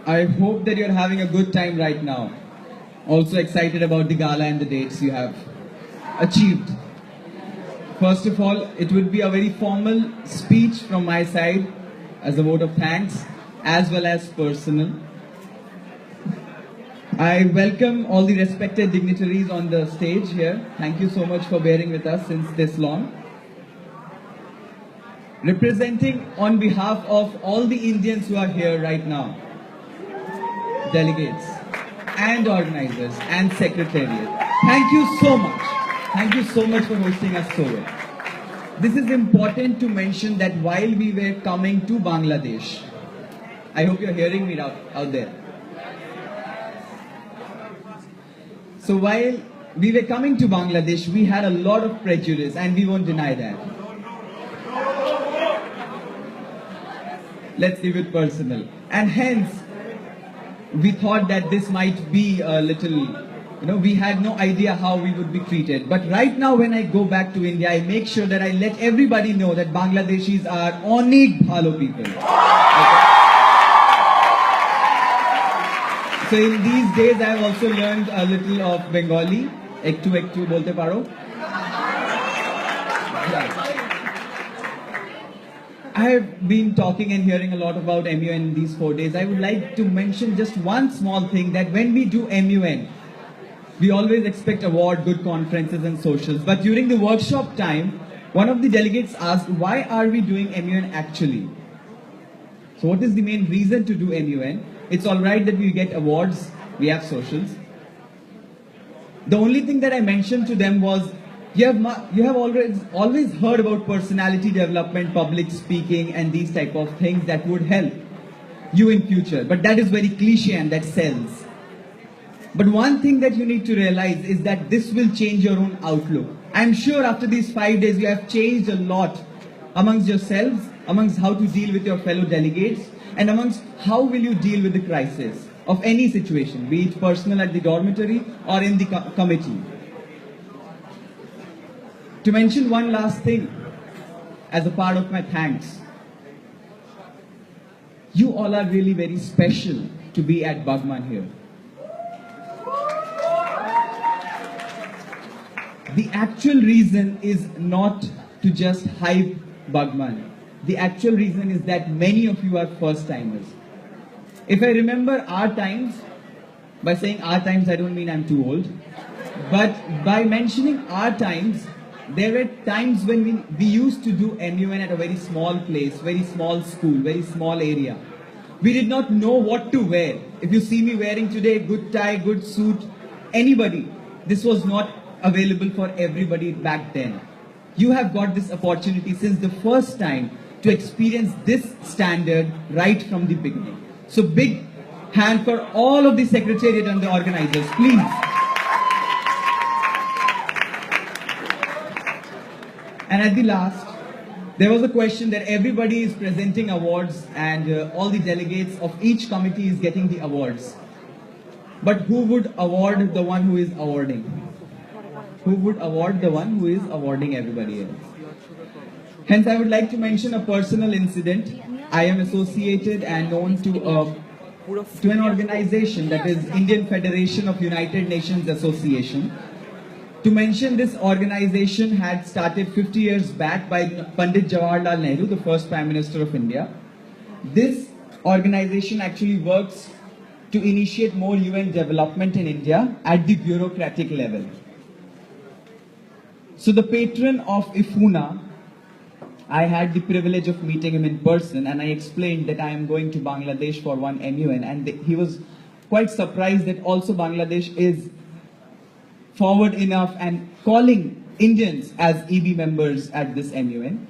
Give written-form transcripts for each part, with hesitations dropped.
I hope that you're having a good time right now. Also excited about the gala and the dates you have achieved. First of all, it would be a very formal speech from my side as a vote of thanks as well as personal. I welcome all the respected dignitaries on the stage here. Thank you so much for bearing with us since this long. Representing on behalf of all the Indians who are here right now, delegates and organizers and secretariat, thank you so much. Thank you so much for hosting us so well. This is important to mention that while we were coming to Bangladesh, I hope you're hearing me out there. So while we were coming to Bangladesh, we had a lot of prejudice and we won't deny that. Let's leave it personal. And hence, we thought that this might be a little, we had no idea how we would be treated. But right now when I go back to India, I make sure that I let everybody know that Bangladeshis are onik bhalo people. Okay? So in these days, I have also learned a little of Bengali. Ektu ektu bolte paro. I have been talking and hearing a lot about MUN in these 4 days. I would like to mention just one small thing, that when we do MUN, we always expect award, good conferences and socials. But during the workshop time, one of the delegates asked, why are we doing MUN actually? So what is the main reason to do MUN? It's alright that we get awards, we have socials. The only thing that I mentioned to them was, you have always heard about personality development, public speaking and these type of things that would help you in future. But that is very cliche and that sells. But one thing that you need to realize is that this will change your own outlook. I'm sure after these 5 days you have changed a lot amongst yourselves, amongst how to deal with your fellow delegates, and amongst how will you deal with the crisis of any situation, be it personal at the dormitory or in the committee. To mention one last thing, as a part of my thanks, you all are really very special to be at Bagman here. The actual reason is not to just hype Bagman. The actual reason is that many of you are first-timers. If I remember our times, by saying our times I don't mean I'm too old, but by mentioning our times, there were times when we used to do MUN at a very small place, very small school, very small area. We did not know what to wear. If you see me wearing today, good tie, good suit, anybody, this was not available for everybody back then. You have got this opportunity since the first time to experience this standard right from the beginning. So big hand for all of the secretariat and the organizers, please. And at the last, there was a question that everybody is presenting awards and all the delegates of each committee is getting the awards. But who would award the one who is awarding? Who would award the one who is awarding everybody else? Hence, I would like to mention a personal incident. I am associated and known to an organization, that is Indian Federation of United Nations Association. To mention, this organization had started 50 years back by Pandit Jawaharlal Nehru, the first Prime Minister of India. This organization actually works to initiate more UN development in India at the bureaucratic level. So the patron of IFUNA, I had the privilege of meeting him in person, and I explained that I am going to Bangladesh for one MUN, and he was quite surprised that also Bangladesh is forward enough and calling Indians as EB members at this MUN.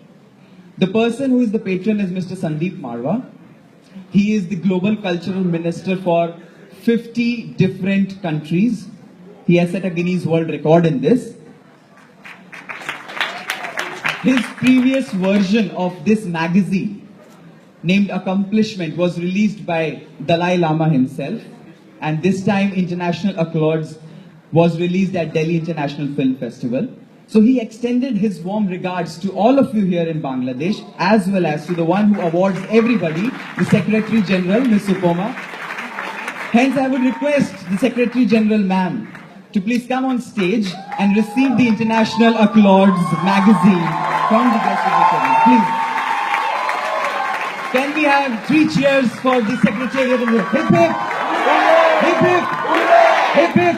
The person who is the patron is Mr. Sandeep Marwa. He is the Global Cultural Minister for 50 different countries. He has set a Guinness World Record in this. His previous version of this magazine, named Accomplishment, was released by Dalai Lama himself. And this time, International Accolades was released at Delhi International Film Festival. So he extended his warm regards to all of you here in Bangladesh, as well as to the one who awards everybody, the Secretary General, Ms. Supoma. Hence, I would request the Secretary General, ma'am, to please come on stage and receive the International Accolades magazine from the guest secretary. Please. Can we have 3 cheers for the Secretariat of the Hip Hip? Hip Hip! Hip Hip!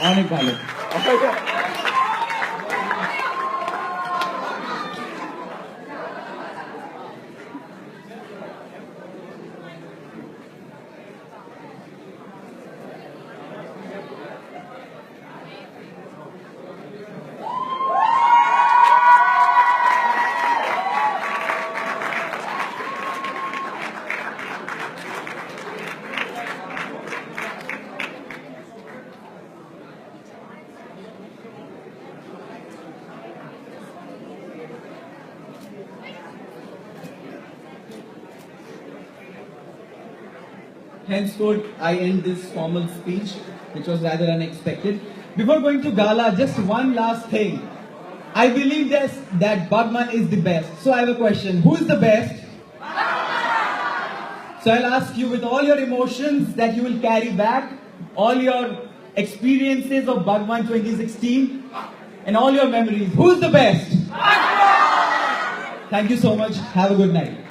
Anik bhalo. Henceforth, I end this formal speech, which was rather unexpected. Before going to gala, just one last thing. I believe that Bagman is the best. So I have a question. Who is the best? So I'll ask you with all your emotions that you will carry back, all your experiences of Bagman 2016, and all your memories. Who's the best? Thank you so much. Have a good night.